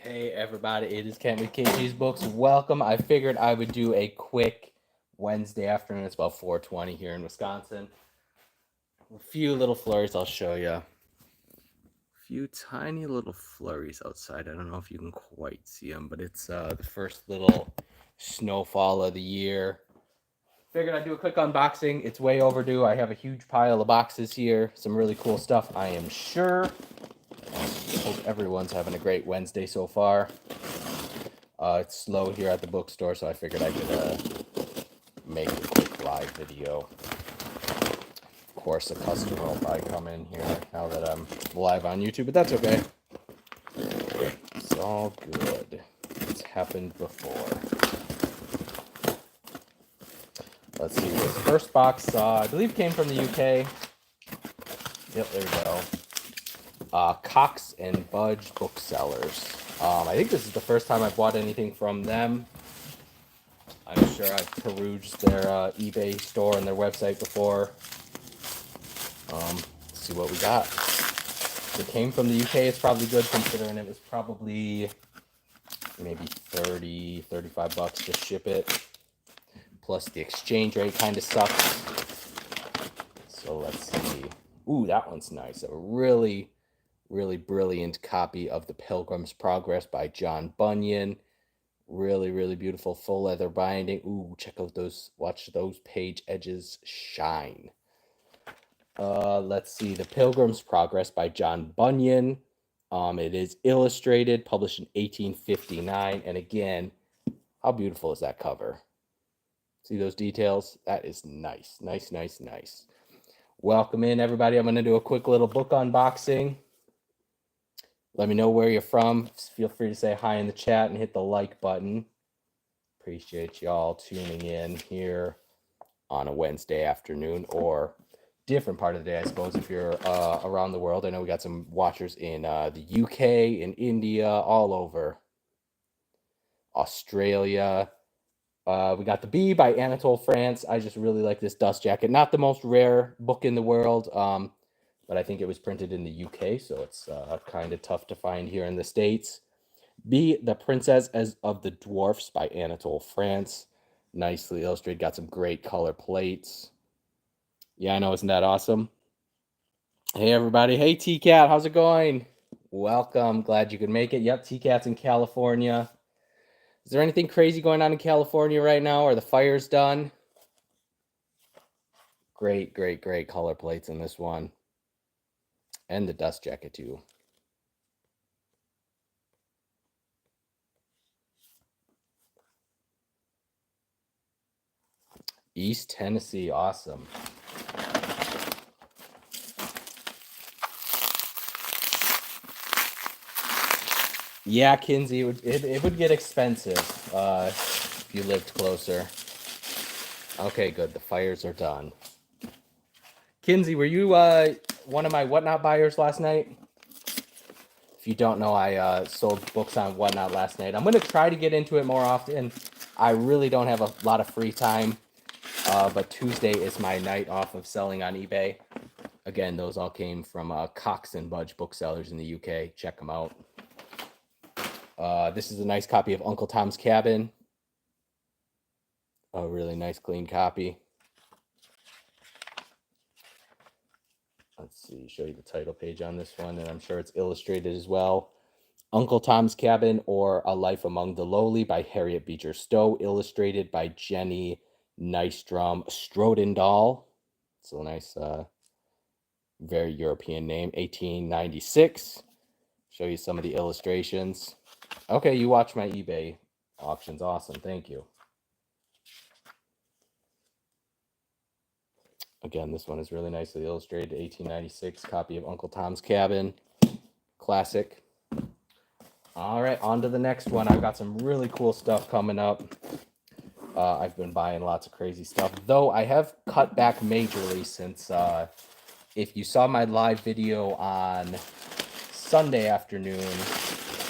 Hey everybody, it is Kent with KG's Books. Welcome. I figured I would do a quick Wednesday afternoon. It's about 4:20 here in Wisconsin. A few little flurries I'll show you. A few tiny little flurries outside. I don't know if you can quite see them, but it's the first little snowfall of the year. Figured I'd do a quick unboxing. It's way overdue. I have a huge pile of boxes here. Some really cool stuff, I am sure. Hope everyone's having a great Wednesday so far. It's slow here at the bookstore, so I figured I could make a quick live video. Of course, a customer will probably come in here now that I'm live on YouTube, but that's okay. It's all good. It's happened before. Let's see. This first box, I believe, came from the UK. Yep, there we go. Cox and Budge Booksellers. I think this is the first time I've bought anything from them. I'm sure I've perused their eBay store and their website before. Let's see what we got. If it came from the UK, it's probably good considering it was probably maybe 30, 35 bucks to ship it. Plus the exchange rate kind of sucks. So let's see. Ooh, that one's nice. A really brilliant copy of The Pilgrim's Progress by John Bunyan. Really beautiful full leather binding. Ooh, check out those, watch those page edges shine. Let's see, The Pilgrim's Progress by John Bunyan. It is illustrated, published in 1859. And again, how beautiful is that cover? See those details? That is nice. Nice. Welcome in, everybody. I'm going to do a quick little book unboxing. Let me know where you're from. Feel free to say hi in the chat and hit the like button. Appreciate y'all tuning in here on a Wednesday afternoon or different part of the day, I suppose, if you're around the world. I know we got some watchers in the UK, in India, all over. Australia. We got The Bee by Anatole France. I just really like this dust jacket. Not the most rare book in the world, but I think it was printed in the UK, so it's kind of tough to find here in the States. B, The Princess of the Dwarfs by Anatole France. Nicely illustrated. Got some great color plates. Yeah, I know. Isn't that awesome? Hey, everybody. Hey, T-Cat. How's it going? Welcome. Glad you could make it. Yep, T-Cat's in California. Is there anything crazy going on in California right now? Are the fires done? Great color plates in this one. And the dust jacket, too. East Tennessee, awesome. Yeah, Kinsey, it would get expensive if you lived closer. Okay, good. The fires are done. Kinsey, were you one of my Whatnot buyers last night? If you don't know, I sold books on Whatnot last night. I'm going to try to get into it more often. I really don't have a lot of free time, but Tuesday is my night off of selling on eBay. Again, those all came from Cox and Budge Booksellers in the UK. Check them out. This is a nice copy of Uncle Tom's Cabin. A really nice, clean copy. Let's see, show you the title page on this one, and I'm sure it's illustrated as well. Uncle Tom's Cabin or A Life Among the Lowly by Harriet Beecher Stowe, illustrated by Jenny Nystrom Strodendahl. It's a nice, very European name, 1896. Show you some of the illustrations. Okay, you watch my eBay auctions. Awesome, thank you. Again, this one is really nicely illustrated. 1896 copy of Uncle Tom's Cabin. Classic. All right, on to the next one. I've got some really cool stuff coming up. I've been buying lots of crazy stuff, though I have cut back majorly since if you saw my live video on Sunday afternoon,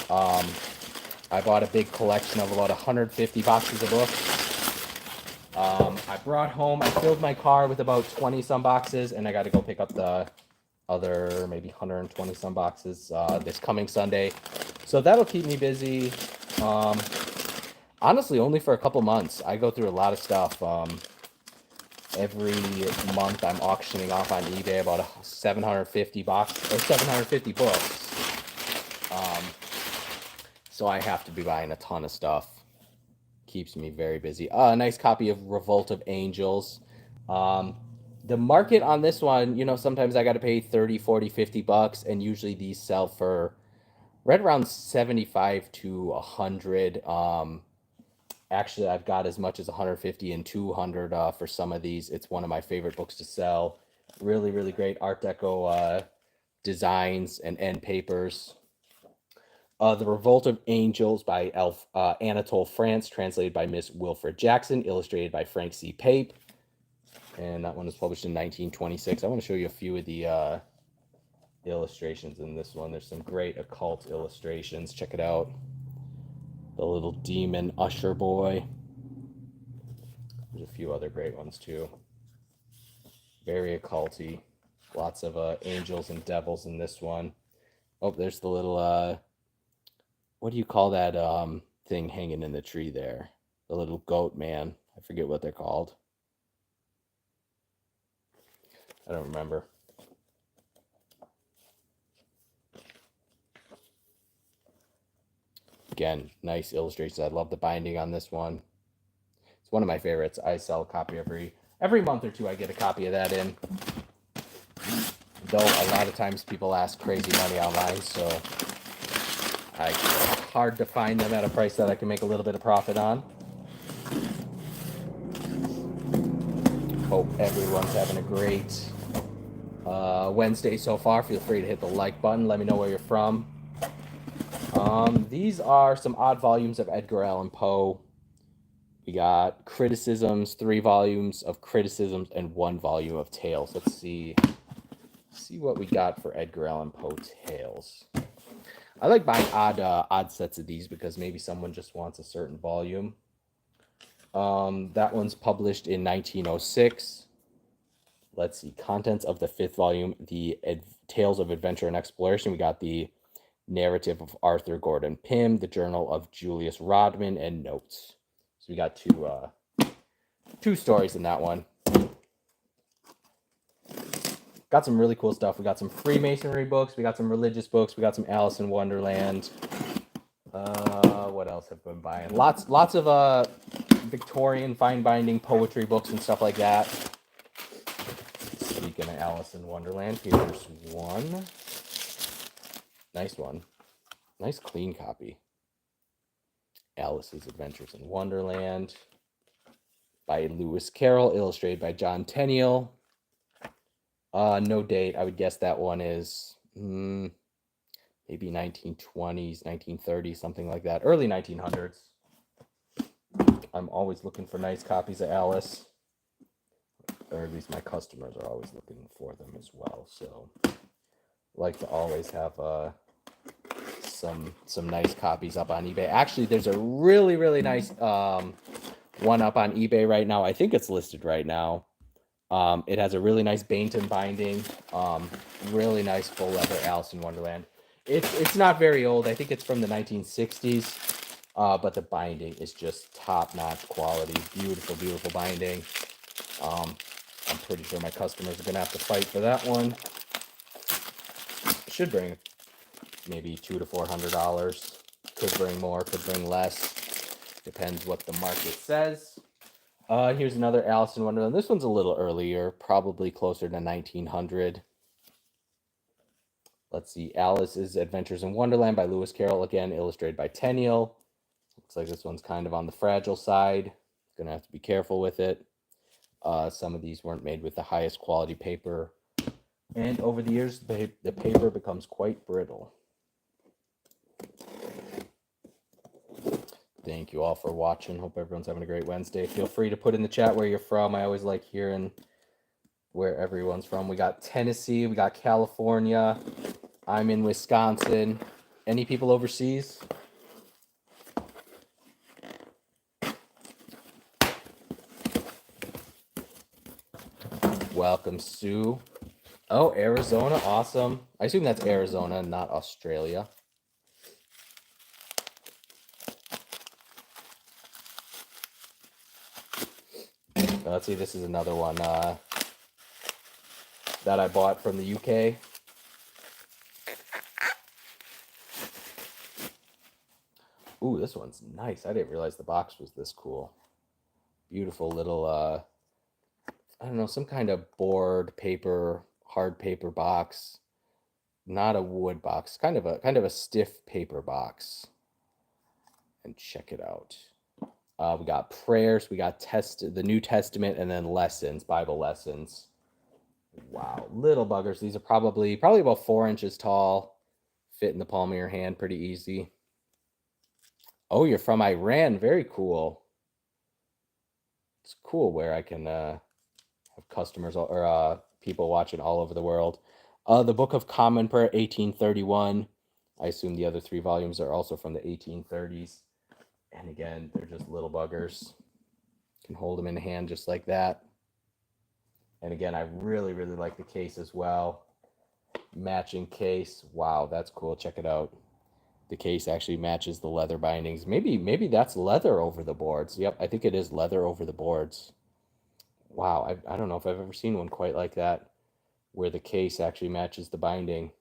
I bought a big collection of about 150 boxes of books. I brought home, I filled my car with about 20 some boxes, and I got to go pick up the other maybe 120 some boxes this coming Sunday. So that'll keep me busy. Honestly, only for a couple months. I go through a lot of stuff. Every month I'm auctioning off on eBay about 750 books. So I have to be buying a ton of stuff. Keeps me very busy. A nice copy of Revolt of Angels. The market on this one, you know, sometimes I got to pay 30, 40, 50 bucks, and usually these sell for right around 75 to 100. Actually, I've got as much as 150 and 200 for some of these. It's one of my favorite books to sell. Really, really great Art Deco designs and end papers. The Revolt of Angels by Anatole France, translated by Miss Wilfred Jackson, illustrated by Frank C. Pape. And that one was published in 1926. I want to show you a few of the illustrations in this one. There's some great occult illustrations. Check it out. The little demon usher boy. There's a few other great ones too. Very occulty. Lots of angels and devils in this one. Oh, there's the little what do you call that thing hanging in the tree there? The little goat man. I forget what they're called. I don't remember. Again, nice illustrations. I love the binding on this one. It's one of my favorites. I sell a copy every month or two. I get a copy of that in. Though a lot of times people ask crazy money online, so it's hard to find them at a price that I can make a little bit of profit on. Hope everyone's having a great Wednesday so far. Feel free to hit the like button. Let me know where you're from. These are some odd volumes of Edgar Allan Poe. We got criticisms, 3 volumes of criticisms, and 1 volume of tales. Let's see what we got for Edgar Allan Poe tales. I like buying odd sets of these because maybe someone just wants a certain volume. That one's published in 1906. Let's see, contents of the 5th volume, the Tales of Adventure and Exploration. We got the narrative of Arthur Gordon Pym, the journal of Julius Rodman, and notes. So we got two stories in that one. Got some really cool stuff. We got some Freemasonry books. We got some religious books. We got some Alice in Wonderland. What else have I been buying? Lots of Victorian fine binding poetry books and stuff like that. Speaking of Alice in Wonderland, here's one. Nice one. Nice clean copy. Alice's Adventures in Wonderland by Lewis Carroll, illustrated by John Tenniel. No date. I would guess that one is maybe 1920s, 1930s, something like that. Early 1900s. I'm always looking for nice copies of Alice. Or at least my customers are always looking for them as well. So I like to always have some nice copies up on eBay. Actually, there's a really, really nice one up on eBay right now. I think it's listed right now. It has a really nice Bainton binding. Really nice full leather Alice in Wonderland. It's not very old. I think it's from the 1960s. But the binding is just top-notch quality. Beautiful, beautiful binding. I'm pretty sure my customers are going to have to fight for that one. Should bring maybe $200 to $400. Could bring more, could bring less. Depends what the market says. Here's another Alice in Wonderland. This one's a little earlier, probably closer to 1900. Let's see, Alice's Adventures in Wonderland by Lewis Carroll, again, illustrated by Tenniel. Looks like this one's kind of on the fragile side. Gonna have to be careful with it. Some of these weren't made with the highest quality paper. And over the years, the paper becomes quite brittle. Thank you all for watching. Hope everyone's having a great Wednesday. Feel free to put in the chat where you're from. I always like hearing where everyone's from. We got Tennessee. We got California. I'm in Wisconsin. Any people overseas? Welcome, Sue. Oh, Arizona. Awesome. I assume that's Arizona, not Australia. let's see, this is another one that I bought from the UK. Ooh, this one's nice. I didn't realize the box was this cool. Beautiful little, I don't know, some kind of board paper, hard paper box. Not a wood box, kind of a stiff paper box. And check it out. We got prayers, we got the New Testament, and then lessons, Bible lessons. Wow, little buggers. These are probably about 4 inches tall. Fit in the palm of your hand pretty easy. Oh, you're from Iran. Very cool. It's cool where I can have customers or people watching all over the world. The Book of Common Prayer, 1831. I assume the other 3 volumes are also from the 1830s. And again, they're just little buggers. You can hold them in the hand just like that. And again, I really, really like the case as well. Matching case. Wow, that's cool. Check it out. The case actually matches the leather bindings. Maybe that's leather over the boards. Yep, I think it is leather over the boards. Wow, I don't know if I've ever seen one quite like that, where the case actually matches the binding.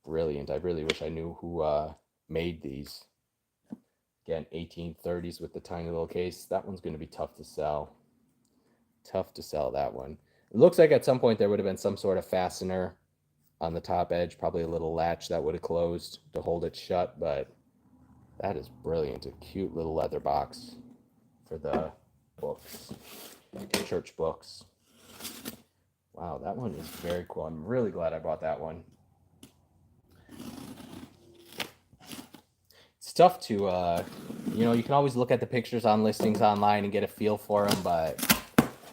Brilliant. I really wish I knew who made these. Again, 1830s with the tiny little case. That one's going to be tough to sell. Tough to sell, that one. It looks like at some point there would have been some sort of fastener on the top edge, probably a little latch that would have closed to hold it shut, but that is brilliant. A cute little leather box for the books, church books. Wow, that one is very cool. I'm really glad I bought that one. It's tough to, you can always look at the pictures on listings online and get a feel for them, but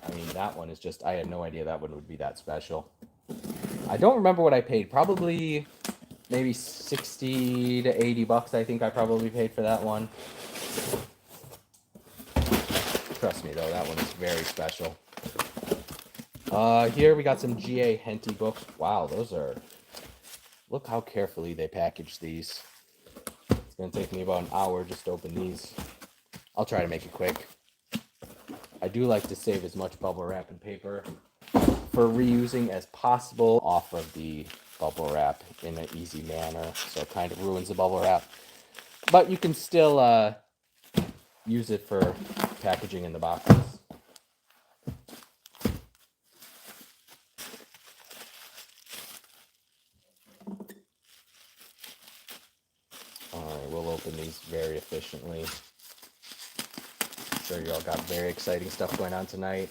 I mean, that one is just, I had no idea that one would be that special. I don't remember what I paid. Probably maybe 60 to 80 bucks, I think I probably paid for that one. Trust me, though, that one is very special. Here we got some GA Henty books. Wow, those are... Look how carefully they package these. It's going to take me about an hour just to open these. I'll try to make it quick. I do like to save as much bubble wrap and paper for reusing as possible off of the bubble wrap in an easy manner, so it kind of ruins the bubble wrap. But you can still use it for packaging in the boxes. Alright, we'll open these very efficiently. I'm sure you all got very exciting stuff going on tonight.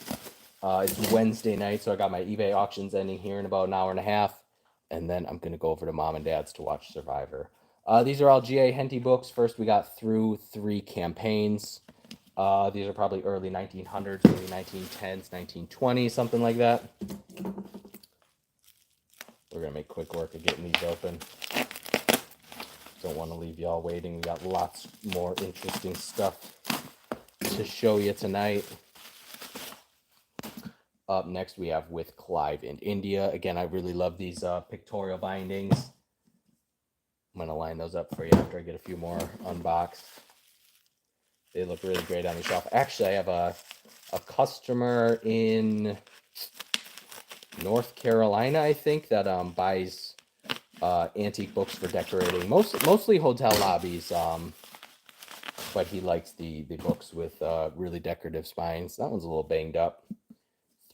It's Wednesday night, so I got my eBay auctions ending here in about an hour and a half. And then I'm going to go over to Mom and Dad's to watch Survivor. These are all G.A. Henty books. First, we got Through 3 Campaigns. These are probably early 1900s, maybe 1910s, 1920s, something like that. We're going to make quick work of getting these open. Don't want to leave y'all waiting. We got lots more interesting stuff to show you tonight. Up next, we have With Clive in India. Again, I really love these pictorial bindings. I'm going to line those up for you after I get a few more unboxed. They look really great on the shelf. Actually, I have a customer in North Carolina, I think, that buys antique books for decorating. Mostly hotel lobbies, but he likes the books with really decorative spines. That one's a little banged up.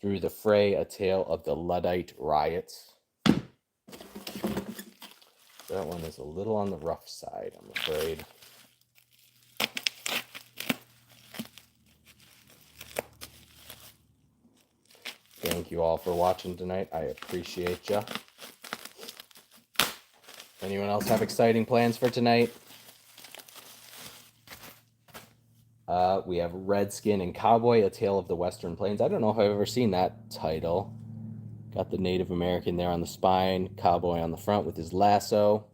Through the Fray, A Tale of the Luddite Riots. That one is a little on the rough side, I'm afraid. Thank you all for watching tonight. I appreciate ya. Anyone else have exciting plans for tonight? We have Redskin and Cowboy, A Tale of the Western Plains. I don't know if I've ever seen that title. Got the Native American there on the spine, Cowboy on the front with his lasso.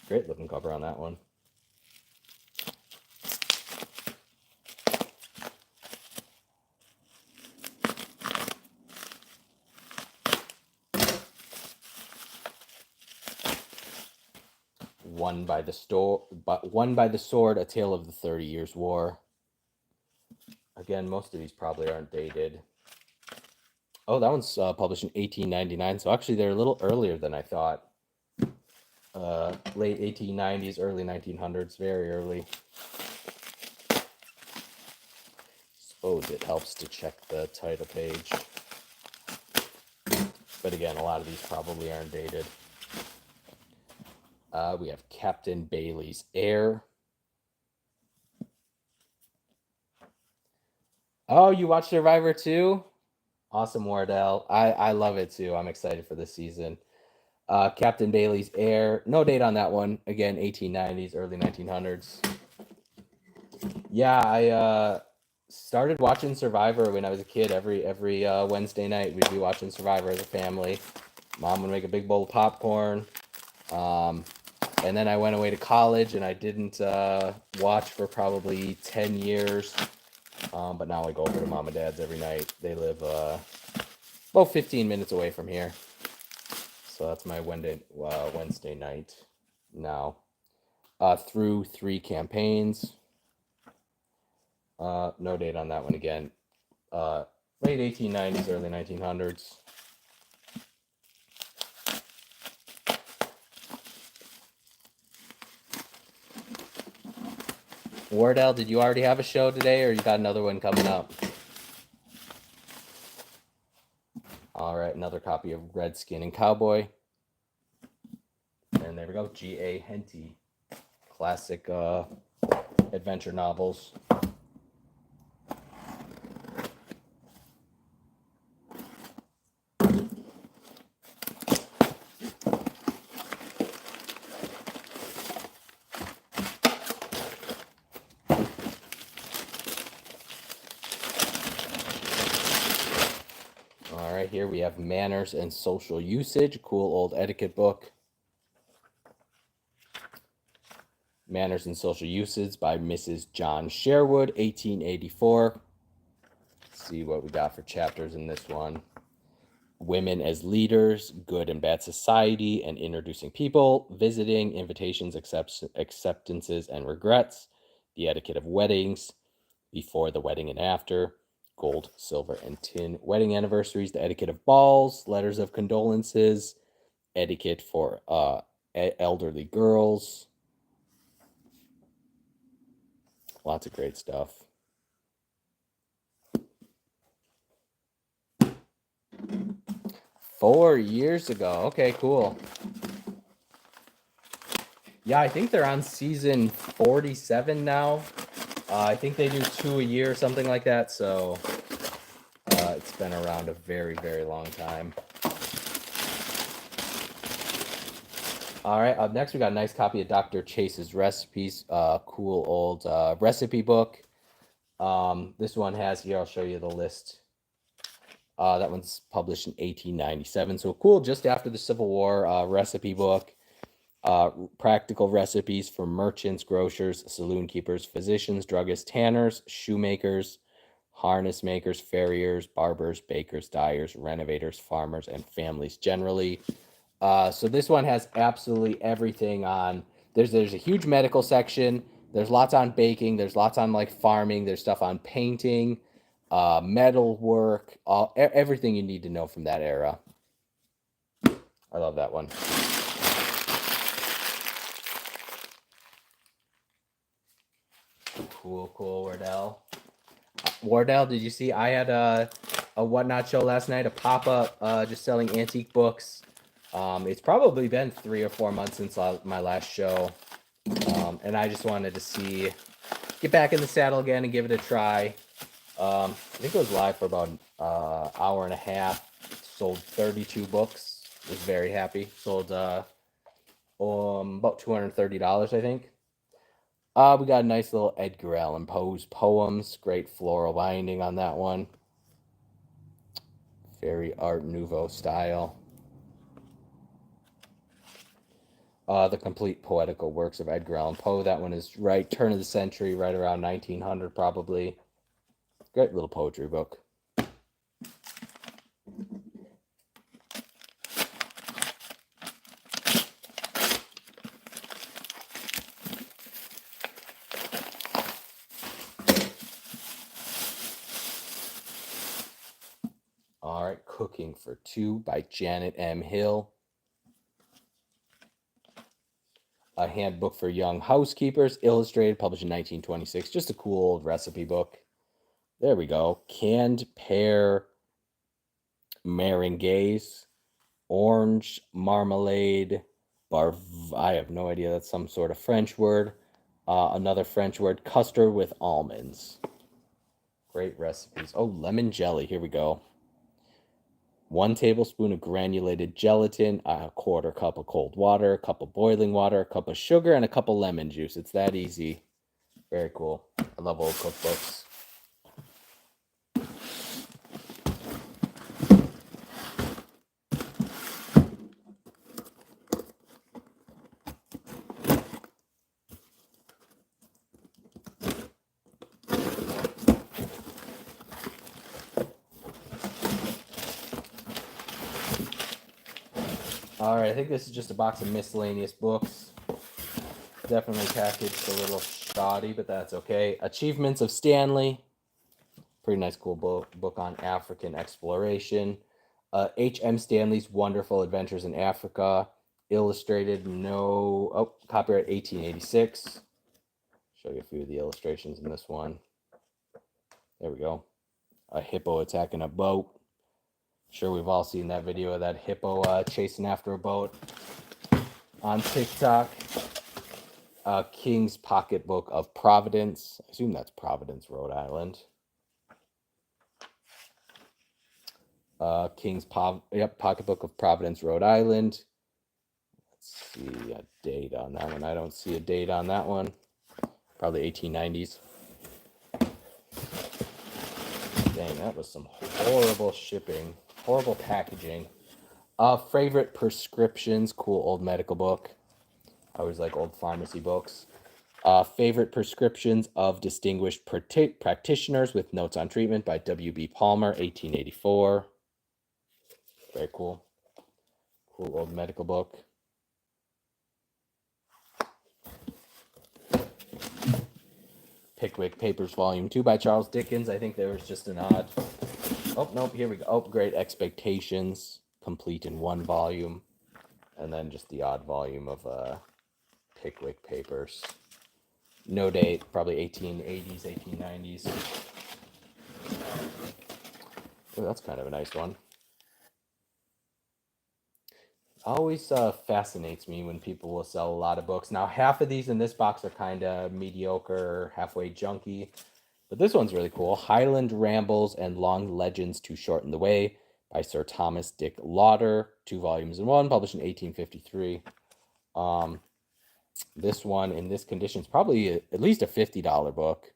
Great looking cover on that one. Won by the Sword, A Tale of the 30 Years' War. Again, most of these probably aren't dated. Oh, that one's published in 1899, so actually they're a little earlier than I thought. Late 1890s, early 1900s, very early. Suppose it helps to check the title page. But again, a lot of these probably aren't dated. We have Captain Bailey's Heir. Oh, you watched Survivor too? Awesome, Wardell. I love it too. I'm excited for this season. Captain Bailey's Heir. No date on that one. Again, 1890s, early 1900s. Yeah, I started watching Survivor when I was a kid. Every Wednesday night, we'd be watching Survivor as a family. Mom would make a big bowl of popcorn. And then I went away to college, and I didn't watch for probably 10 years. But now I go over to Mom and Dad's every night. They live about 15 minutes away from here. So that's my Wednesday night now. Through 3 campaigns. No date on that one again. Late 1890s, early 1900s. Wardell, did you already have a show today, or you got another one coming up? All right, another copy of Redskin and Cowboy. And there we go, G.A. Henty. Classic adventure novels. All right, here we have Manners and Social Usage, cool old etiquette book. Manners and Social Usage by Mrs. John Sherwood, 1884. Let's see what we got for chapters in this one. Women as Leaders, Good and Bad Society, and Introducing People, Visiting, Invitations, Acceptances, and Regrets, The Etiquette of Weddings, Before the Wedding and After, Gold, Silver, and Tin Wedding Anniversaries, The Etiquette of Balls, Letters of Condolences, Etiquette for Elderly Girls. Lots of great stuff. Four years ago. Okay, cool. Yeah, I think they're on season 47 now. I think they do 2 a year, something like that. So it's been around a very, very long time. All right, up next we got a nice copy of Dr. Chase's Recipes. Cool old recipe book. This one has, here, I'll show you the list. That one's published in 1897. So cool, just after the Civil War recipe book. Practical recipes for merchants, grocers, saloon keepers, physicians, druggists, tanners, shoemakers, harness makers, farriers, barbers, bakers, dyers, renovators, farmers, and families generally. So this one has absolutely everything on. There's a huge medical section. There's lots on baking. There's lots on like farming. There's stuff on painting, metal work, everything you need to know from that era. I love that one. Cool, Wardell. Wardell, did you see I had a Whatnot show last night, a pop-up just selling antique books. It's probably been 3 or 4 months since my last show. And I just wanted to get back in the saddle again and give it a try. I think it was live for about an hour and a half. Sold 32 books. Was very happy. Sold about $230, I think. We got a nice little Edgar Allan Poe's poems. Great floral binding on that one. Very Art Nouveau style. The complete poetical works of Edgar Allan Poe. That one is right turn of the century, right around 1900 probably. Great little poetry book. Cooking for Two by Janet M. Hill. A Handbook for Young Housekeepers, illustrated, published in 1926. Just a cool old recipe book. There we go. Canned pear meringues, orange marmalade, I have no idea. That's some sort of French word. Another French word, custard with almonds. Great recipes. Oh, lemon jelly. Here we go. 1 tablespoon of granulated gelatin, a 1/4 cup of cold water, a cup of boiling water, a cup of sugar, and a cup of lemon juice. It's that easy. Very cool. I love old cookbooks. All right, I think this is just a box of miscellaneous books. Definitely packaged a little shoddy, but that's okay. Achievements of Stanley. Pretty nice, cool book on African exploration. H.M. Stanley's Wonderful Adventures in Africa. Illustrated, copyright 1886. Show you a few of the illustrations in this one. There we go. A hippo attacking a boat. Sure, we've all seen that video of that hippo chasing after a boat on TikTok. King's Pocketbook of Providence. I assume that's Providence, Rhode Island. King's Pocketbook of Providence, Rhode Island. Let's see a date on that one. I don't see a date on that one. Probably 1890s. Dang, that was some horrible shipping. Horrible packaging. Favorite prescriptions. Cool old medical book. I always like old pharmacy books. Favorite prescriptions of distinguished practitioners with notes on treatment by W.B. Palmer, 1884. Very cool. Cool old medical book. Pickwick Papers, Volume 2 by Charles Dickens. I think there was just an odd... Oh, nope, here we go. Oh, Great Expectations, complete in 1 volume. And then just the odd volume of Pickwick Papers. No date, probably 1880s, 1890s. Oh, that's kind of a nice one. Always fascinates me when people will sell a lot of books. Now, half of these in this box are kind of mediocre, halfway junky. But this one's really cool. Highland Rambles and Long Legends to Shorten the Way by Sir Thomas Dick Lauder. 2 volumes in 1, published in 1853. This one, in this condition, is probably at least a $50 book.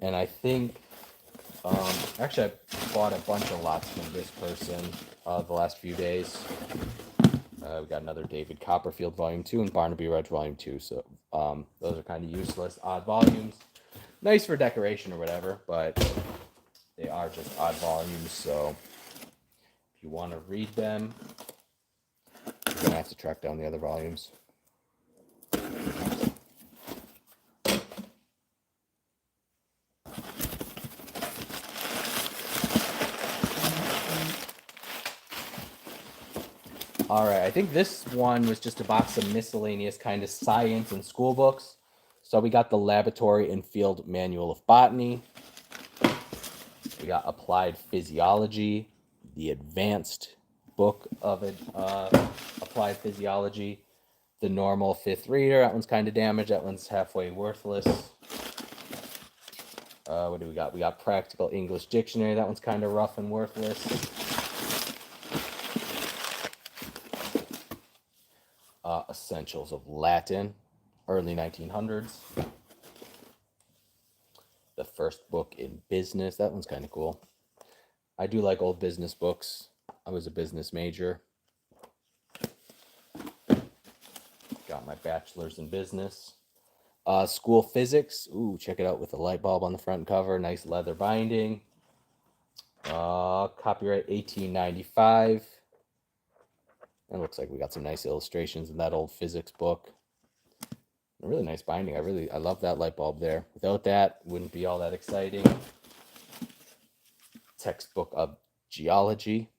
And I think, actually, I bought a bunch of lots from this person the last few days. We got another David Copperfield Volume 2 and Barnaby Rudge Volume 2. So those are kind of useless, odd volumes. Nice for decoration or whatever, but they are just odd volumes. So if you want to read them, you're going to have to track down the other volumes. All right, I think this one was just a box of miscellaneous kind of science and school books. So we got the Laboratory and Field Manual of Botany. We got Applied Physiology, the Advanced Book of Applied Physiology, the Normal 5th Reader. That one's kind of damaged. That one's halfway worthless. What do we got? We got Practical English Dictionary. That one's kind of rough and worthless. Essentials of Latin, early 1900s. The First Book in Business. That one's kind of cool. I do like old business books. I was a business major. Got my bachelor's in business. School Physics. Ooh, check it out with a light bulb on the front cover. Nice leather binding. Copyright 1895. It looks like we got some nice illustrations in that old physics book. A really nice binding. I love that light bulb there. Without that, wouldn't be all that exciting. Textbook of Geology.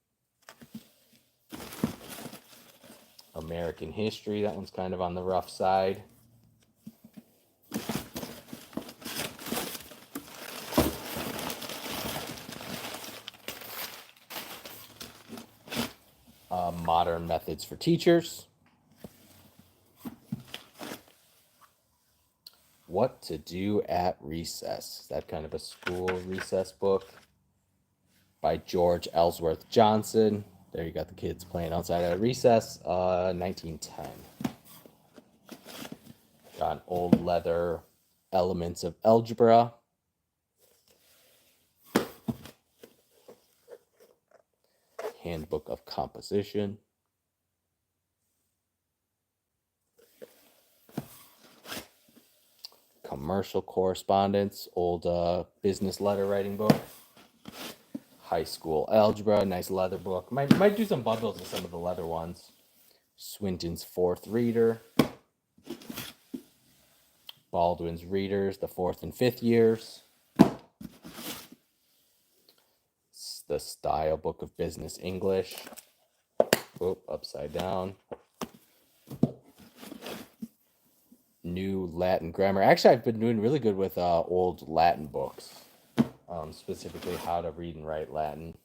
American history. That one's kind of on the rough side. Modern methods for teachers. What to do at recess. Is that kind of a school recess book by George Ellsworth Johnson. There you got the kids playing outside at recess, 1910. Got old leather elements of algebra. Handbook of composition. Commercial correspondence, old business letter writing book. High school algebra, nice leather book. Might do some bundles of some of the leather ones. Swinton's Fourth Reader. Baldwin's Readers, the 4th and 5th years. The Style Book of Business English. Oh, upside down. New Latin grammar. Actually, I've been doing really good with old Latin books. Specifically how to read and write Latin.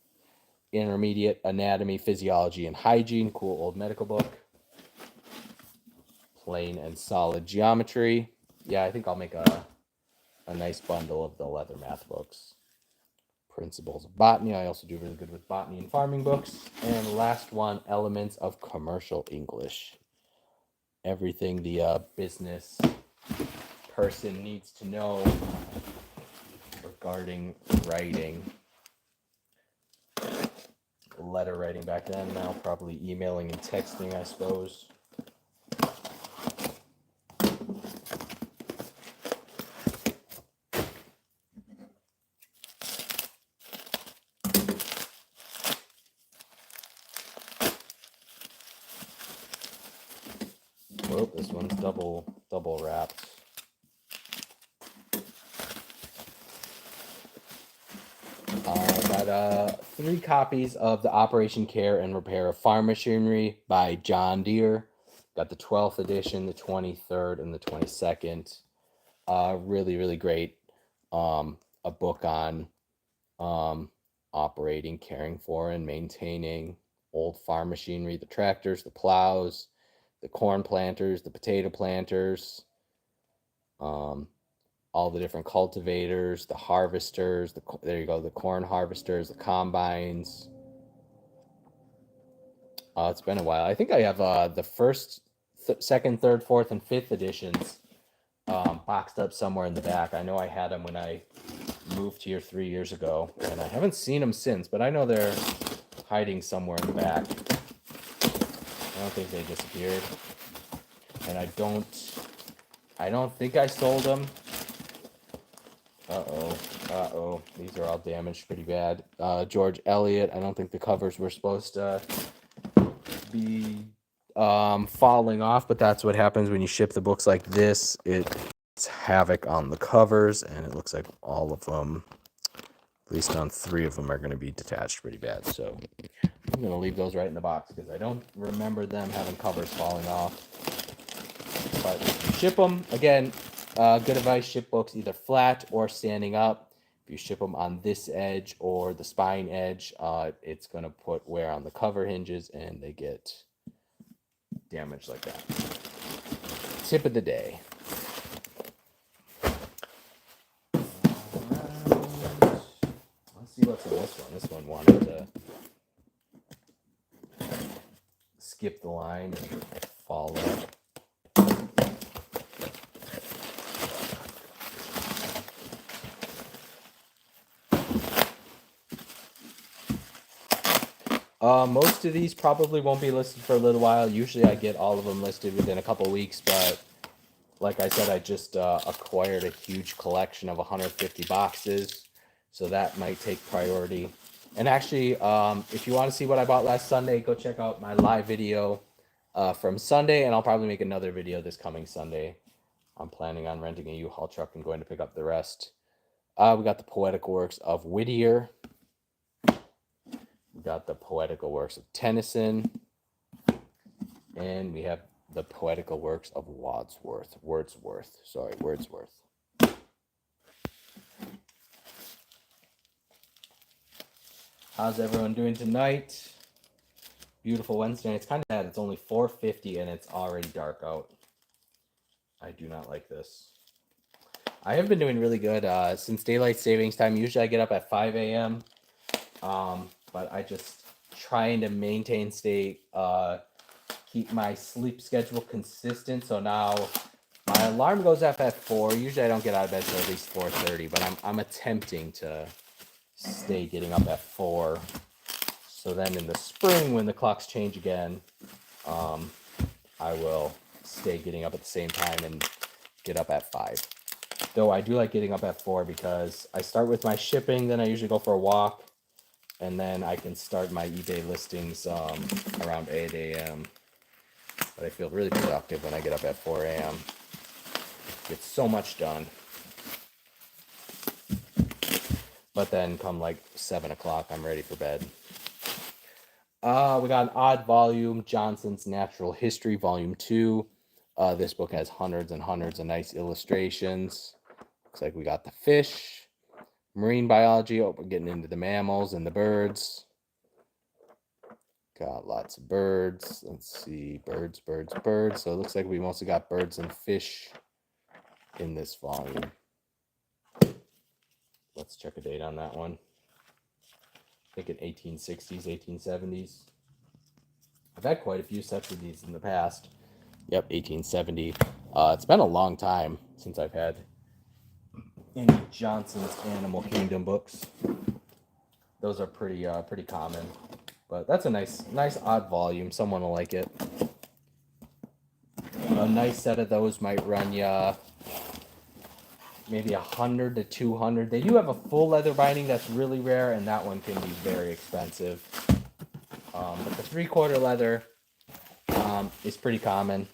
Intermediate Anatomy, Physiology, and Hygiene. Cool old medical book. Plain and Solid Geometry. Yeah, I think I'll make a nice bundle of the leather math books. Principles of Botany. I also do really good with botany and farming books. And last one, Elements of Commercial English. Everything the business person needs to know regarding writing. Letter writing back then, now probably emailing and texting, I suppose. Well, this one's double wrapped. Got 3 copies of the Operation Care and Repair of Farm Machinery by John Deere. Got the 12th edition, the 23rd, and the 22nd. Really, really great. A book on operating, caring for, and maintaining old farm machinery, the tractors, the plows, the corn planters, the potato planters, all the different cultivators, the harvesters, there you go, the corn harvesters, the combines. It's been a while. I think I have the first, second, third, fourth, and fifth editions boxed up somewhere in the back. I know I had them when I moved here 3 years ago, and I haven't seen them since, but I know they're hiding somewhere in the back. I don't think they disappeared, and I don't think I sold them. Uh-oh. These are all damaged pretty bad. George Eliot. I don't think the covers were supposed to be falling off, but that's what happens when you ship the books like this. It's havoc on the covers, and it looks like all of them, at least on 3 of them, are going to be detached pretty bad. So I'm going to leave those right in the box because I don't remember them having covers falling off. But if you ship them, again, good advice, ship books either flat or standing up. If you ship them on this edge or the spine edge, it's going to put wear on the cover hinges and they get damaged like that. Tip of the day. Let's see what's in this one. This one wanted to skip the line and fall up. Most of these probably won't be listed for a little while. Usually I get all of them listed within a couple weeks, but like I said, I just acquired a huge collection of 150 boxes, so that might take priority. And actually, if you want to see what I bought last Sunday, go check out my live video from Sunday, and I'll probably make another video this coming Sunday. I'm planning on renting a U-Haul truck and going to pick up the rest. We got the Poetical Works of Whittier. We got the Poetical Works of Tennyson. And we have the poetical works of Wordsworth. How's everyone doing tonight? Beautiful Wednesday. It's kind of bad. It's only 4:50 and it's already dark out. I do not like this. I have been doing really good since daylight savings time. Usually I get up at 5 a.m. But I just trying to keep my sleep schedule consistent. So now my alarm goes off at 4. Usually I don't get out of bed till at least 4:30, but I'm attempting to stay getting up at 4. So then in the spring, when the clocks change again, I will stay getting up at the same time and get up at 5. Though I do like getting up at 4 because I start with my shipping, then I usually go for a walk, and then I can start my eBay listings around 8 a.m. But I feel really productive when I get up at 4 a.m. Get so much done. But then come like 7 o'clock, I'm ready for bed. We got an odd volume, Johnson's Natural History, Volume 2. This book has hundreds and hundreds of nice illustrations. Looks like we got the fish, marine biology. Oh, we're getting into the mammals and the birds. Got lots of birds. Let's see, birds. So it looks like we mostly got birds and fish in this volume. Let's check a date on that one. I think in 1860s, 1870s. I've had quite a few sets of these in the past. Yep, 1870. It's been a long time since I've had any Johnson's Animal Kingdom books. Those are pretty common, but that's a nice odd volume. Someone will like it. A nice set of those might run you maybe 100 to 200. They do have a full leather binding that's really rare, and that one can be very expensive. But the 3/4 leather is pretty common.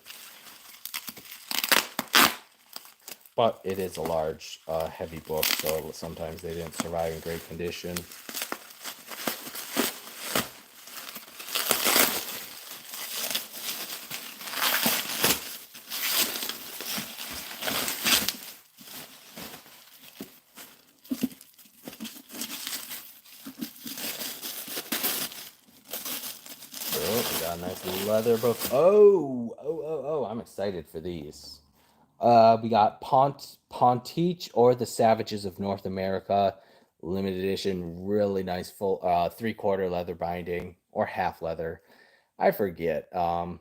But it is a large, heavy book, so sometimes they didn't survive in great condition. Oh, we got a nice leather book. Oh, I'm excited for these. We got Pontiche or the Savages of North America, limited edition, really nice full 3/4 leather binding or half leather. I forget. I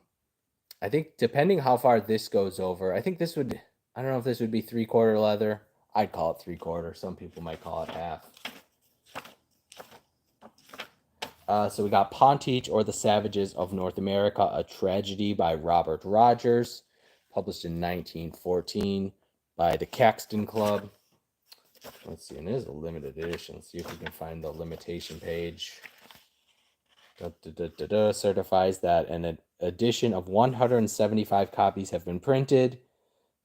think depending how far this goes over, I think this would, I don't know if this would be 3/4 leather. I'd call it 3/4. Some people might call it half. So we got Pontiche or the Savages of North America, a tragedy by Robert Rogers, published in 1914 by the Caxton Club. Let's see, and it is a limited edition. Let's see if we can find the limitation page. Certifies that an edition of 175 copies have been printed.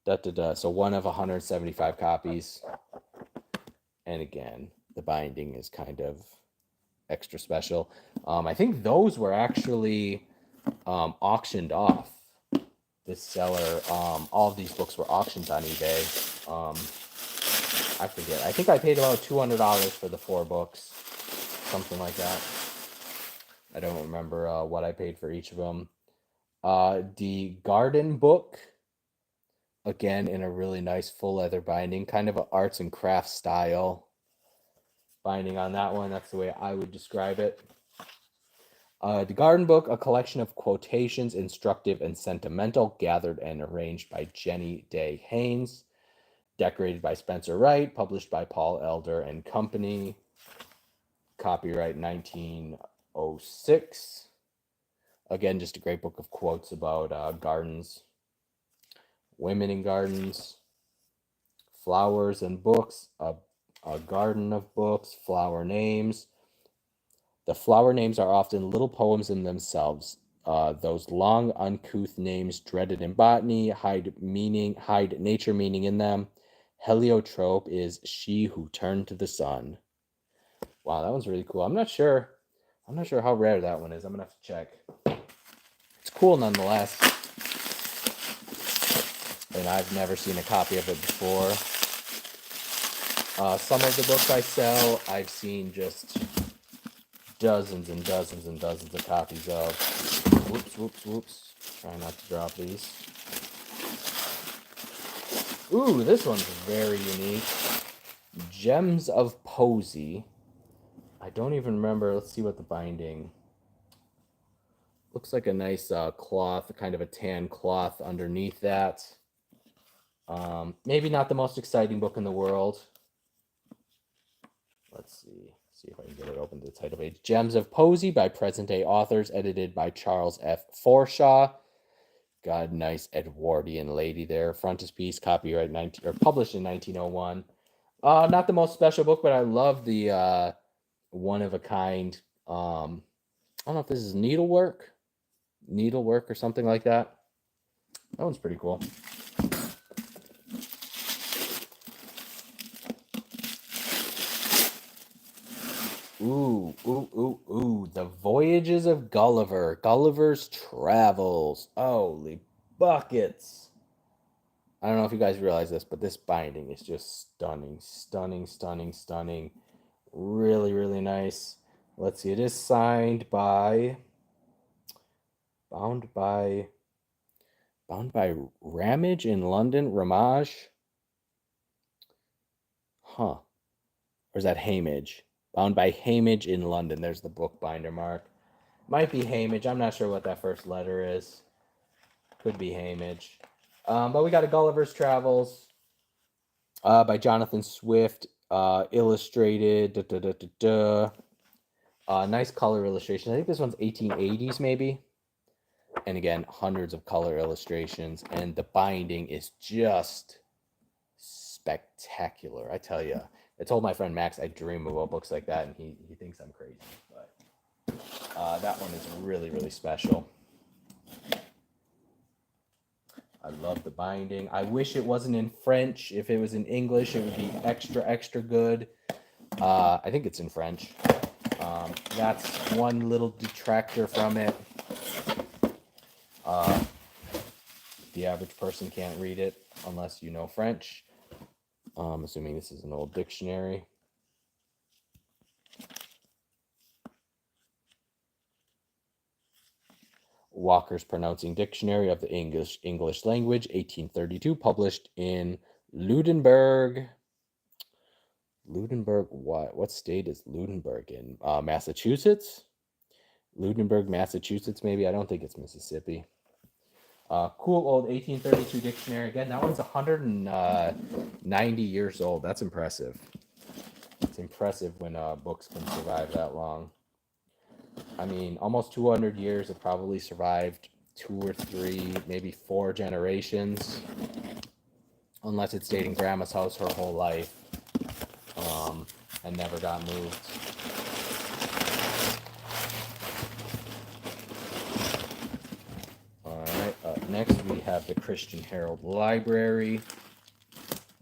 So one of 175 copies. And again, the binding is kind of extra special. I think those were actually auctioned off. This seller, all of these books were auctioned on eBay. I forget. I think I paid about $200 for the 4 books, something like that. I don't remember what I paid for each of them. The Garden book, again in a really nice full leather binding, kind of an arts and crafts style binding on that one. That's the way I would describe it. The Garden book, a collection of quotations, instructive and sentimental, gathered and arranged by Jenny Day Haynes, decorated by Spencer Wright, published by Paul Elder and Company, copyright 1906. Again, just a great book of quotes about gardens, women in gardens, flowers and books, a garden of books, flower names. The flower names are often little poems in themselves. Those long, uncouth names dreaded in botany hide nature meaning in them. Heliotrope is she who turned to the sun. Wow, that one's really cool. I'm not sure how rare that one is. I'm gonna have to check. It's cool nonetheless. And I've never seen a copy of it before. Some of the books I sell, I've seen just dozens and dozens and dozens of copies of. Whoops. Try not to drop these. Ooh, this one's very unique. Gems of Posy. I don't even remember. Let's see what the binding. Looks like a nice cloth, kind of a tan cloth underneath that. Maybe not the most exciting book in the world. Let's see if I can get it open to the title page. Gems of Posy by present-day authors, edited by Charles F. Forshaw. Got a nice Edwardian lady there. Frontispiece, copyright published in 1901. Not the most special book, but I love the one of a kind. I don't know if this is needlework or something like that. That one's pretty cool. Ooh. The Voyages of Gulliver. Gulliver's Travels. Holy buckets. I don't know if you guys realize this, but this binding is just stunning. Really, really nice. Let's see. It is bound by Ramage in London. Ramage. Or is that Hamage? Bound by Hamage in London. There's the book binder mark. Might be Hamage. I'm not sure what that first letter is. Could be Hamage. But we got a Gulliver's Travels by Jonathan Swift. Illustrated. Nice color illustration. I think this one's 1880s maybe. And again, hundreds of color illustrations. And the binding is just spectacular. I tell you. I told my friend Max I dream about books like that, and he thinks I'm crazy. But that one is really, really special. I love the binding. I wish it wasn't in French. If it was in English, it would be extra, extra good. I think it's in French. That's one little detractor from it. The average person can't read it unless you know French. I'm assuming this is an old dictionary. Walker's Pronouncing Dictionary of the English Language, 1832, published in Lunenburg. What state is Lunenburg in? Massachusetts? Lunenburg, Massachusetts, maybe? I don't think it's Mississippi. Cool old 1832 dictionary. Again, that one's 190 years old. That's impressive. It's impressive when books can survive that long. I mean, almost 200 years. It probably survived 2 or 3, maybe 4 generations. Unless it stayed in Grandma's house her whole life and never got moved. Next, we have the Christian Herald Library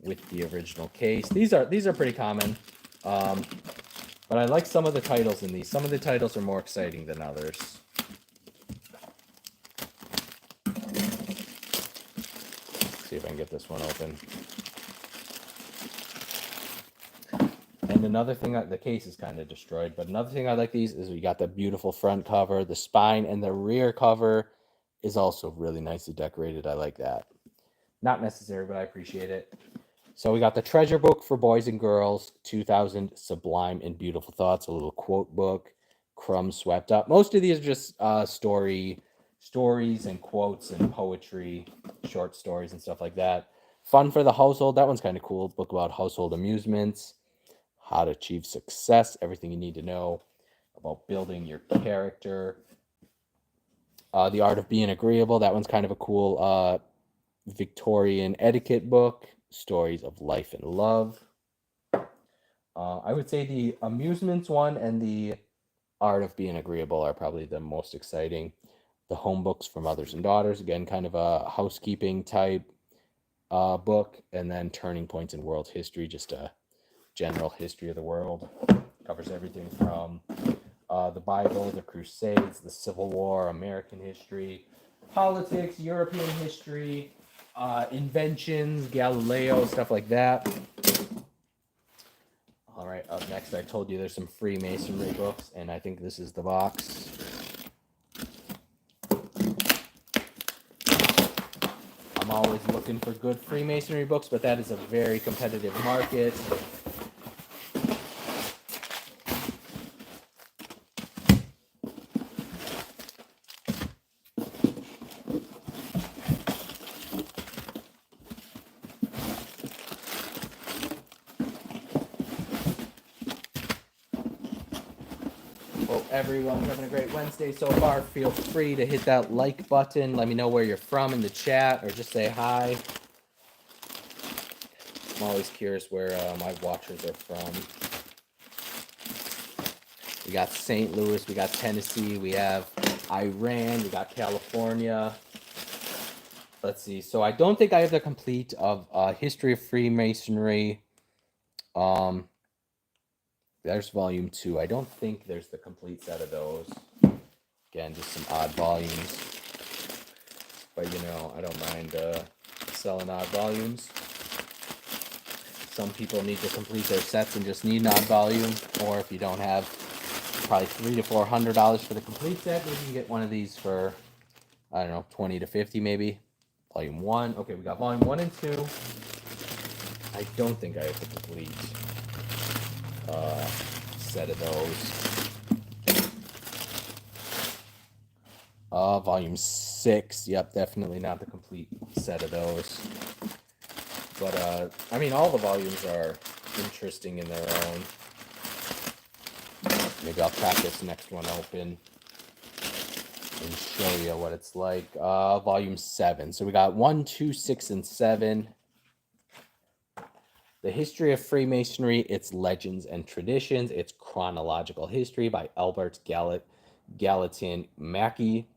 with the original case. These are pretty common, but I like some of the titles in these. Some of the titles are more exciting than others. Let's see if I can get this one open. And another thing, the case is kind of destroyed, but another thing I like these is we got the beautiful front cover, the spine, and the rear cover is also really nicely decorated. I like that. Not necessary, but I appreciate it. So we got the Treasure Book for Boys and Girls, 2000 Sublime and Beautiful Thoughts, a little quote book, Crumbs Swept Up. Most of these are just stories and quotes and poetry, short stories and stuff like that. Fun for the Household, that one's kind of cool. Book about household amusements, how to achieve success, everything you need to know about building your character. The Art of Being Agreeable, that one's kind of a cool Victorian etiquette book. Stories of Life and Love. I would say the amusements one and the Art of Being Agreeable are probably the most exciting. The Home Books for Mothers and Daughters, again, kind of a housekeeping type book. And then Turning Points in World History, just a general history of the world. Covers everything from the Bible, the Crusades, the Civil War, American history, politics, European history, inventions, Galileo, stuff like that. All right, up next, I told you there's some Freemasonry books, and I think this is the box. I'm always looking for good Freemasonry books, but that is a very competitive market. Hope everyone's having a great Wednesday so far. Feel free to hit that like button. Let me know where you're from in the chat, or just say hi. I'm always curious where my watchers are from. We got St. Louis, we got Tennessee, we have Iran, we got California. Let's see. So I don't think I have the complete of History of Freemasonry. There's volume 2. I don't think there's the complete set of those. Again, just some odd volumes. But, you know, I don't mind selling odd volumes. Some people need to complete their sets and just need an odd volume. Or if you don't have probably $300 to $400 for the complete set, maybe you can get one of these for, I don't know, 20 to 50 maybe. Volume 1. Okay, we got volume 1 and 2. I don't think I have the complete set of those. Volume 6. Yep, definitely not the complete set of those. But, I mean, all the volumes are interesting in their own. Maybe I'll crack this next one open and show you what it's like. Volume 7. So we got 1, 2, 6, and 7. The History of Freemasonry, Its Legends and Traditions, Its Chronological History by Albert Gallatin Mackey.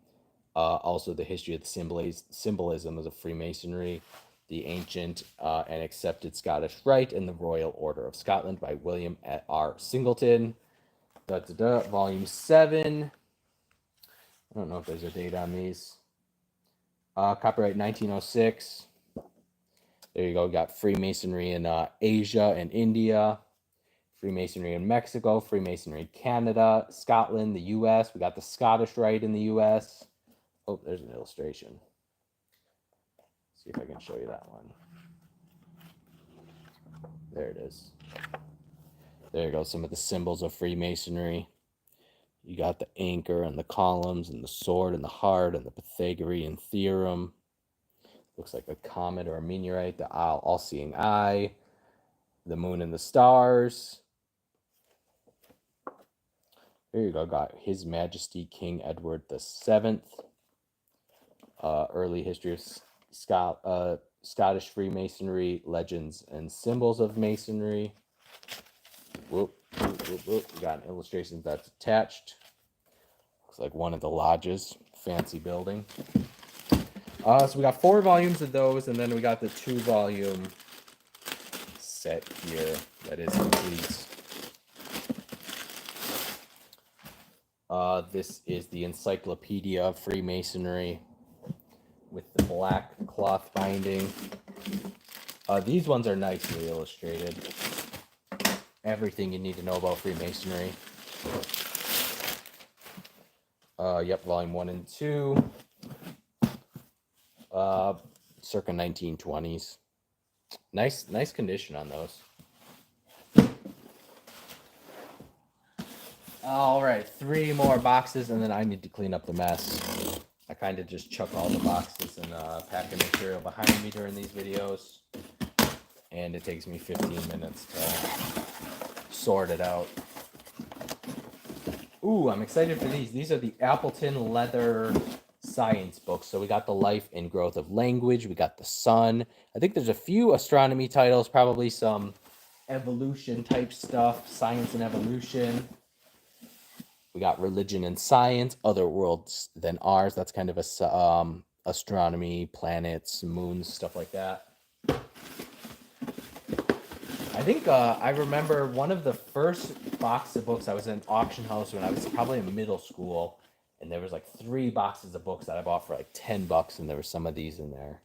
Also, The History of the Symbolism of Freemasonry, The Ancient and Accepted Scottish Rite, and the Royal Order of Scotland by William R. Singleton. Volume 7. I don't know if there's a date on these. Copyright 1906. There you go. We got Freemasonry in Asia and India, Freemasonry in Mexico, Freemasonry in Canada, Scotland, the U.S. We got the Scottish Rite in the U.S. Oh, there's an illustration. Let's see if I can show you that one. There it is. There you go. Some of the symbols of Freemasonry. You got the anchor and the columns and the sword and the heart and the Pythagorean theorem. Looks like a comet or a meteorite, the all-seeing eye, the moon and the stars. There you go. Got His Majesty King Edward VII. Early history of Scottish Freemasonry, legends and symbols of Masonry. Whoop, whoop, whoop, whoop. We got an illustration that's attached. Looks like one of the lodges. Fancy building. So we got 4 volumes of those, and then we got the 2-volume set here that is complete. This is the Encyclopedia of Freemasonry with the black cloth binding. These ones are nicely illustrated. Everything you need to know about Freemasonry. Yep, volume 1 and 2. Circa 1920s. Nice condition on those. All right, 3 more boxes, and then I need to clean up the mess. I kind of just chuck all the boxes and packing material behind me during these videos, and it takes me 15 minutes to sort it out. Ooh, I'm excited for these. These are the Appleton leather science books. So we got the Life and Growth of Language. We got the Sun. I think there's a few astronomy titles, probably some evolution type stuff, science and evolution. We got Religion and Science, Other Worlds Than Ours. That's kind of a astronomy, planets, moons, stuff like that. I think I remember one of the first box of books. I was in an auction house when I was probably in middle school, And there was like 3 boxes of books that I bought for like $10, and there were some of these in there.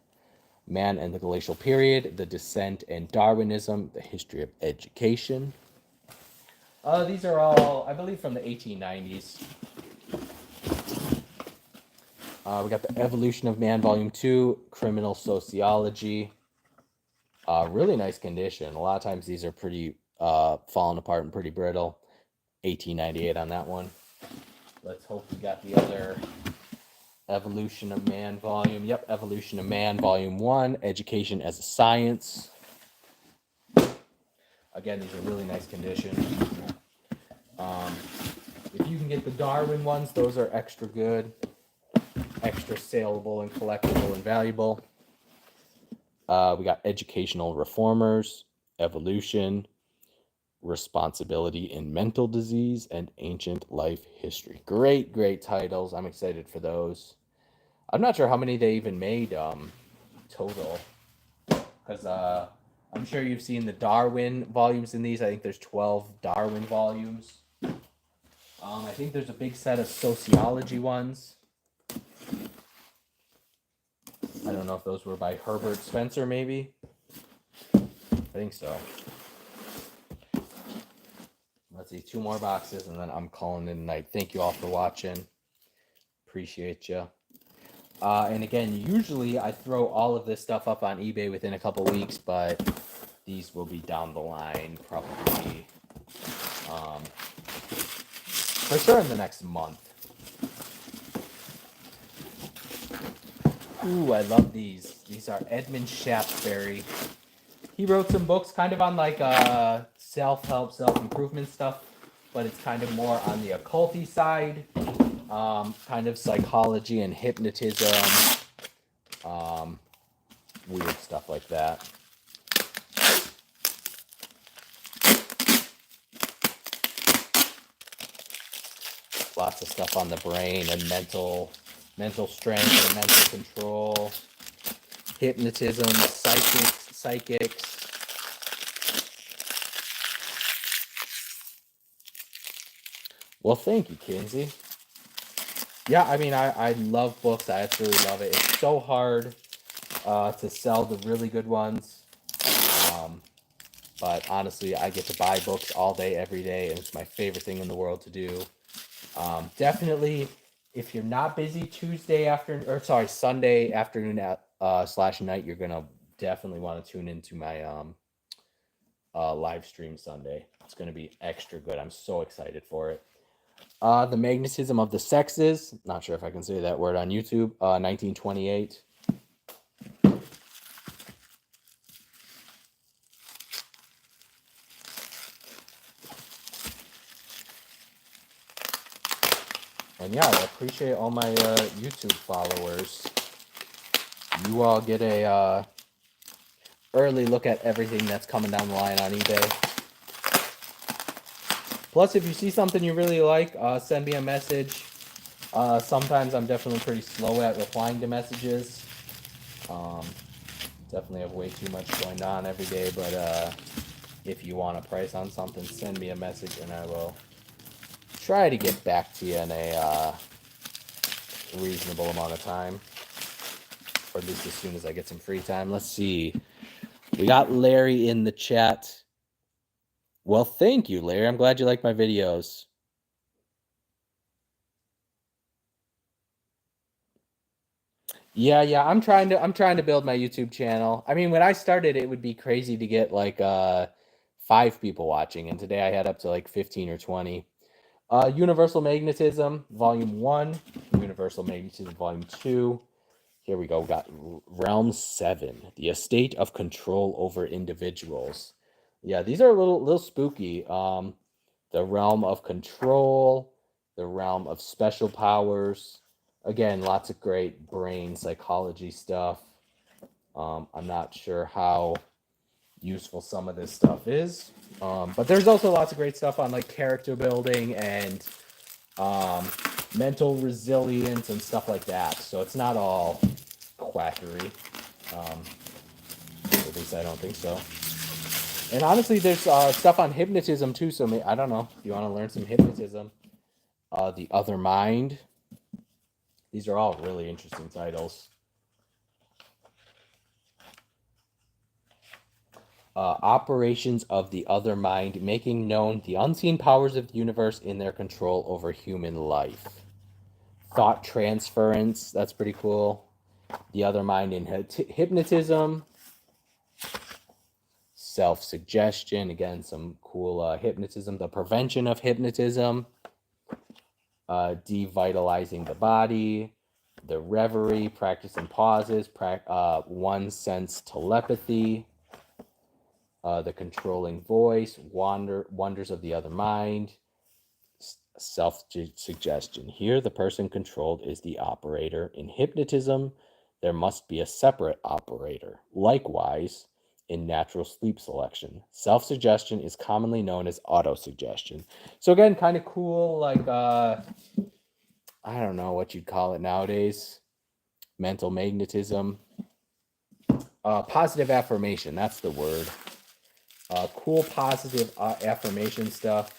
Man and the Glacial Period, The Descent and Darwinism, The History of Education. These are all, I believe, from the 1890s. We got The Evolution of Man, Volume 2, Criminal Sociology. Really nice condition. A lot of times these are pretty falling apart and pretty brittle. 1898 on that one. Let's hope we got the other Evolution of Man volume. Yep, Evolution of Man, Volume 1, Education as a Science. Again, these are really nice condition. If you can get the Darwin ones, those are extra good, extra saleable and collectible and valuable. We got Educational Reformers, Evolution, Responsibility in Mental Disease, and Ancient Life History. Great, great titles. I'm excited for those. I'm not sure how many they even made total, because I'm sure you've seen the Darwin volumes in these. I think there's 12 Darwin volumes. I think there's a big set of sociology ones. I don't know if those were by Herbert Spencer, maybe. I think so. Let's see, 2 more boxes, and then I'm calling it a night. Thank you all for watching. Appreciate you. And again, usually I throw all of this stuff up on eBay within a couple weeks, but these will be down the line, probably for sure in the next month. Ooh, I love these. These are Edmund Shaftesbury. He wrote some books kind of on like self-help, self-improvement stuff, but it's kind of more on the occulty side, kind of psychology and hypnotism, weird stuff like that. Lots of stuff on the brain and mental strength and mental control, hypnotism, psychics. Well, thank you, Kinsey. Yeah, I mean, I love books. I absolutely love it. It's so hard to sell the really good ones. But honestly, I get to buy books all day, every day, and it's my favorite thing in the world to do. Definitely, if you're not busy Sunday afternoon / night, you're gonna definitely want to tune into my live stream Sunday. It's gonna be extra good. I'm so excited for it. The Magnetism of the Sexes. Not sure if I can say that word on YouTube. 1928. And yeah, I appreciate all my YouTube followers. You all get a early look at everything that's coming down the line on eBay. Plus, if you see something you really like, send me a message. Sometimes I'm definitely pretty slow at replying to messages. Definitely have way too much going on every day, but if you want a price on something, send me a message and I will try to get back to you in a reasonable amount of time, or at least as soon as I get some free time. Let's see. We got Larry in the chat. Well, thank you, Larry. I'm glad you like my videos. Yeah, I'm trying to build my YouTube channel. I mean, when I started, it would be crazy to get like 5 people watching, and today I had up to like 15 or 20. Universal Magnetism, Volume 1, Universal Magnetism, Volume 2. Here we go. We got Realm 7, The Estate of Control over Individuals. Yeah, these are a little spooky. The Realm of Control, the Realm of Special Powers. Again, lots of great brain psychology stuff. I'm not sure how useful some of this stuff is, but there's also lots of great stuff on like character building and mental resilience and stuff like that. So it's not all quackery. At least I don't think so. And honestly, there's stuff on hypnotism too. So I don't know if you want to learn some hypnotism. The Other Mind. These are all really interesting titles. Operations of the Other Mind, making known the unseen powers of the universe in their control over human life. Thought transference, that's pretty cool. The Other Mind in hypnotism. Self-suggestion, again, some cool hypnotism. The prevention of hypnotism. Devitalizing the body. The reverie, practicing pauses. One sense telepathy. The controlling voice, wonders of the other mind, self-suggestion. Here, the person controlled is the operator. In hypnotism, there must be a separate operator. Likewise, in natural sleep selection, self-suggestion is commonly known as autosuggestion. So again, kind of cool, like, I don't know what you'd call it nowadays. Mental magnetism. Positive affirmation, that's the word. Cool positive affirmation stuff.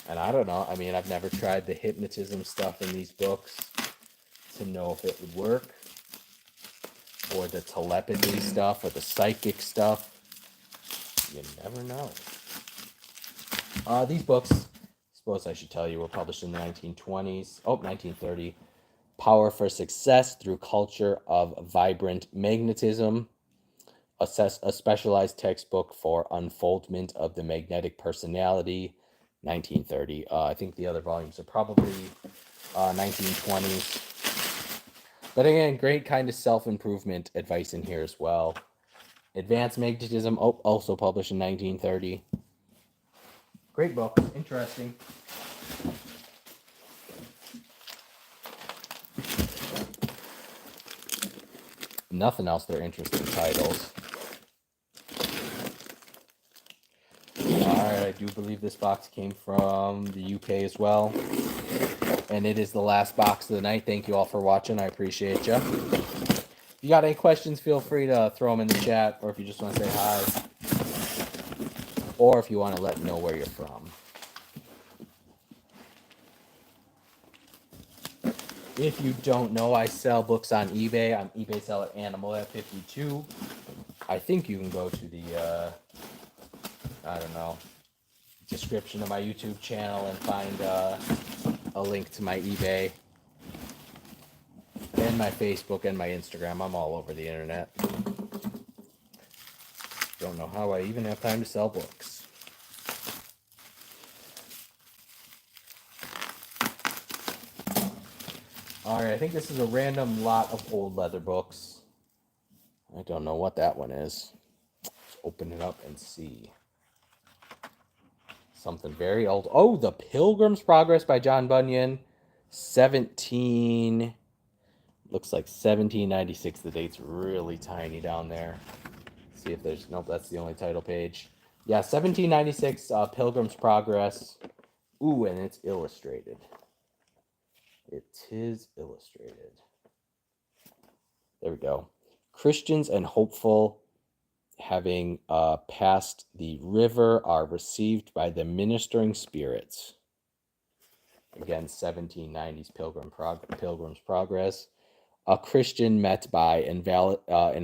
And I don't know. I mean, I've never tried the hypnotism stuff in these books to know if it would work. Or the telepathy stuff or the psychic stuff. You never know. These books, I suppose I should tell you, were published in the 1920s. 1930. Power for Success Through Culture of Vibrant Magnetism. A specialized textbook for unfoldment of the magnetic personality, 1930. I think the other volumes are probably 1920s. But again, great kind of self-improvement advice in here as well. Advanced Magnetism, also published in 1930. Great book, interesting. Nothing else, they're interesting titles. Alright, I do believe this box came from the UK as well. And it is the last box of the night. Thank you all for watching. I appreciate you. If you got any questions, feel free to throw them in the chat. Or if you just want to say hi. Or if you want to let me know where you're from. If you don't know, I sell books on eBay. I'm eBay seller Animal at 52. I think you can go to the, I don't know, description of my YouTube channel and find a link to my eBay and my Facebook and my Instagram. I'm all over the internet. Don't know how I even have time to sell books. Alright, I think this is a random lot of old leather books. I don't know what that one is. Let's open it up and see. Something very old. Oh, The Pilgrim's Progress by John Bunyan. Looks like 1796. The date's really tiny down there. Let's see if there's, nope, that's the only title page. Yeah, 1796, Pilgrim's Progress. Ooh, and it's illustrated. It is illustrated. There we go. Christians and hopeful, having passed the river, are received by the ministering spirits. Again, 1790s Pilgrim's Progress. A Christian met by an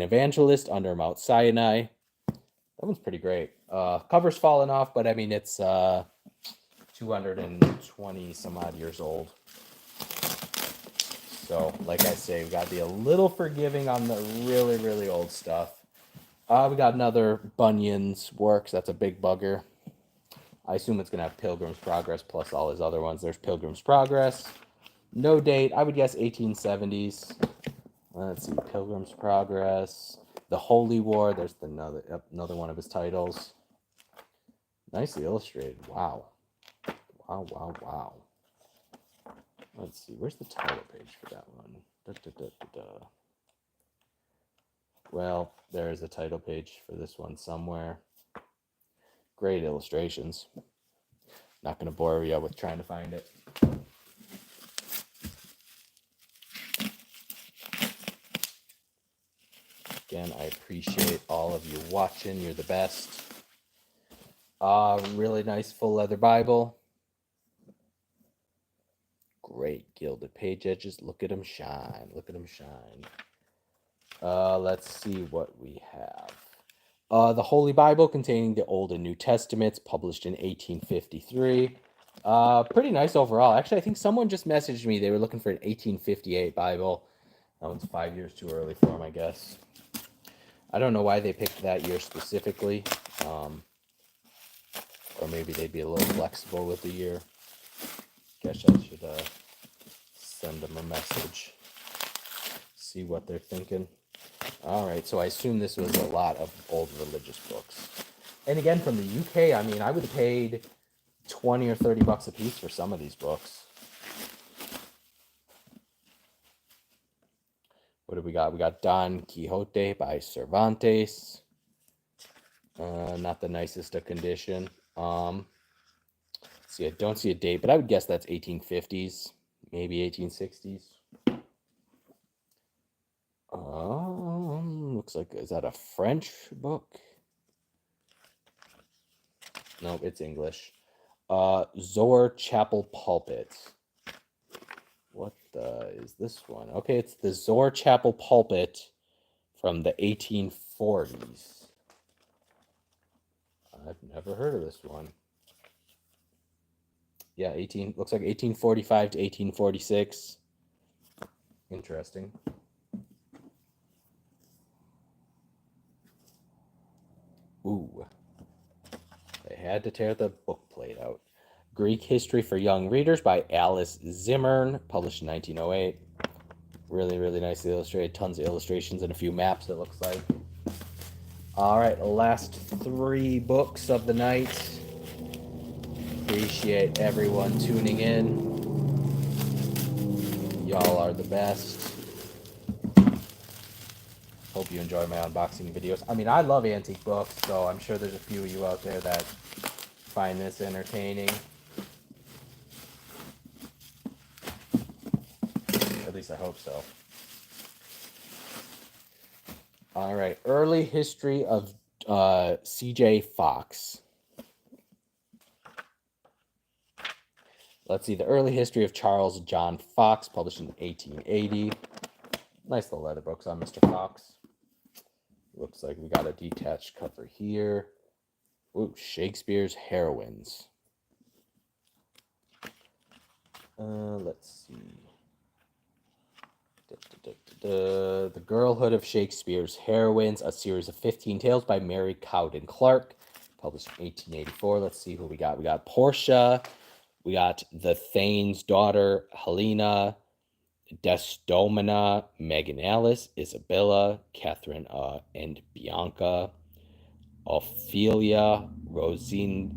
evangelist under Mount Sinai. That one's pretty great. Cover's fallen off, but I mean, it's 220 some odd years old. So, like I say, we got to be a little forgiving on the really, really old stuff. We got another Bunyan's works. That's a big bugger. I assume it's going to have Pilgrim's Progress plus all his other ones. There's Pilgrim's Progress. No date. I would guess 1870s. Let's see. Pilgrim's Progress. The Holy War. There's another one of his titles. Nicely illustrated. Wow. Wow, wow, wow. Let's see. Where's the title page for that one? Well, there is a title page for this one somewhere. Great illustrations. Not going to bore you with trying to find it. Again, I appreciate all of you watching. You're the best. Really nice full leather Bible. Great. gilded page edges. Look at them shine. Look at them shine. Let's see what we have. The Holy Bible containing the Old and New Testaments, published in 1853. Pretty nice overall. Actually, I think someone just messaged me. They were looking for an 1858 Bible. That one's 5 years too early for them, I guess. I don't know why they picked that year specifically. Or maybe they'd be a little flexible with the year. Guess I should send them a message. See what they're thinking. All right, so I assume this was a lot of old religious books. And again, from the UK, I mean, I would have paid 20 or 30 bucks a piece for some of these books. What do we got? We got Don Quixote by Cervantes. Not the nicest of condition. See, I don't see a date, but I would guess that's 1850s, maybe 1860s. Looks like, is that a French book? Nope, it's English. Zoar Chapel Pulpit. What is this one? Okay, it's the Zoar Chapel Pulpit from the 1840s. I've never heard of this one. Yeah, looks like 1845 to 1846. Interesting. Ooh. They had to tear the book plate out. Greek History for Young Readers by Alice Zimmern, published in 1908. Really, really nicely illustrated. Tons of illustrations and a few maps, it looks like. All right, last 3 books of the night. Appreciate everyone tuning in. Y'all are the best. Hope you enjoy my unboxing videos. I mean, I love antique books, so I'm sure there's a few of you out there that find this entertaining. At least I hope so. All right, early history of C.J. Fox. Let's see, the early history of Charles John Fox, published in 1880. Nice little leather books on Mr. Fox. Looks like we got a detached cover here. Ooh, Shakespeare's Heroines. Let's see. The Girlhood of Shakespeare's Heroines, a series of 15 tales by Mary Cowden Clark, published in 1884. Let's see who we got. We got Portia. We got the Thane's daughter, Helena, Desdemona, Megan Alice, Isabella, Catherine and Bianca, Ophelia, Rosalinda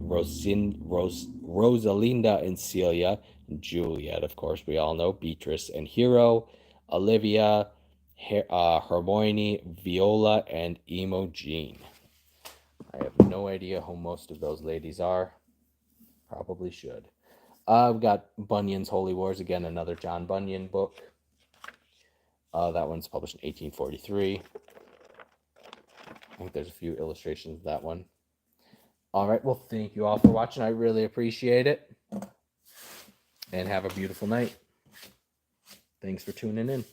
and Celia, Juliet, of course, we all know, Beatrice and Hero, Olivia, Hermione, Viola, and Imogen. I have no idea who most of those ladies are. Probably should. We've got Bunyan's Holy Wars, again, another John Bunyan book. That one's published in 1843. I think there's a few illustrations of that one. All right, well, thank you all for watching. I really appreciate it. And have a beautiful night. Thanks for tuning in.